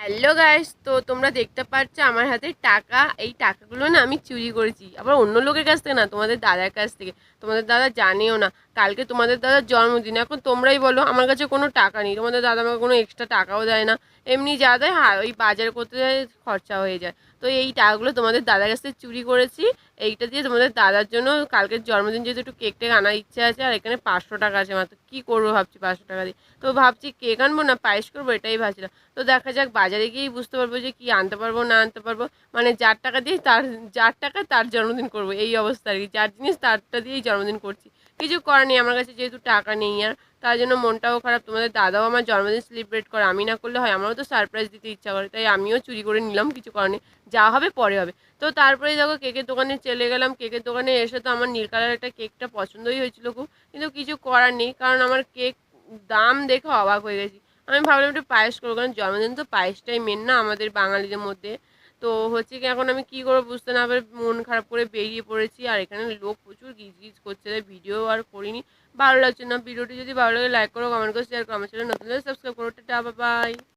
Hello guys, তো তোমরা দেখতে পাচ্ছ আমার হাতে টাকা। এই টাকাগুলো না আমি চুরি করেছি, আবার অন্য লোকের কাছ থেকে না, তোমাদের দাদার কাছ থেকে। তোমাদের দাদা জানেও না কালকে তোমাদের দাদার জন্মদিন। এখন তোমরাই বলো, আমার কাছে কোনো টাকা নেই, তোমাদের দাদা আমাকে কোনো এক্সট্রা টাকাও দেয় না। এমনি যা দেয় ওই বাজার করতে যায় খরচা হয়ে যায়। তো এই টাকাগুলো তোমাদের দাদার কাছ থেকে চুরি করেছি। এইটা দিয়ে তোমাদের দাদার জন্য কালকের জন্মদিন যেহেতু একটু কেক টেক আনার ইচ্ছা আছে, আর এখানে 500 টাকা আছে মাত্র। কী করবো ভাবছি 500 টাকা দিয়ে। তো ভাবছি কেক আনবো না পায়েস করবো, এটাই ভাবছিলাম। তো দেখা যাক, বাজারে গিয়েই বুঝতে পারবো যে কি আনতে পারবো না আনতে পারবো। মানে যার টাকা দিয়ে তার, যার টাকা তার জন্মদিন করবো, এই অবস্থা আর কি। যার জিনিস তারটা দিয়েই জন্মদিন করছি। কিছু করার নেই, আমার কাছে যেহেতু টাকা নেই আর, তার জন্য মনটাও খারাপ। তোমাদের দাদাও আমার জন্মদিন সেলিব্রেট করে, আমি না করলে হয়? আমারও তো সারপ্রাইজ দিতে ইচ্ছা করে, তাই আমিও চুরি করে নিলাম। কিছু করার নেই, যা হবে পরে হবে। তো তারপরে দেখো কেকের দোকানে চলে গেলাম। কেকের দোকানে এসে তো আমার নীল কালার একটা কেকটা পছন্দই হয়েছিল খুব, কিন্তু কিছু করার নেই, কারণ আমার কেক দাম দেখে অবাক হয়ে গেছি। আমি ভাবলাম একটু পায়েস করবো, কারণ জন্মদিন তো পায়েসটাই মেন না আমাদের বাঙালিদের মধ্যে। তো হচ্ছে কি, এখন আমি কি করবো বুঝতে না পারে মন খারাপ করে বেরিয়ে পড়েছি। আর এখানে লোক প্রচুর গিজ গিজ করছে, তাই ভিডিও আর করিনি। ভালো লাগছে না। ভিডিওটি যদি ভালো লাগে লাইক করো, কমেন্ট করো, শেয়ার করো। আমার চ্যানেল নতুন সাবস্ক্রাইব করো। Tata, bye bye.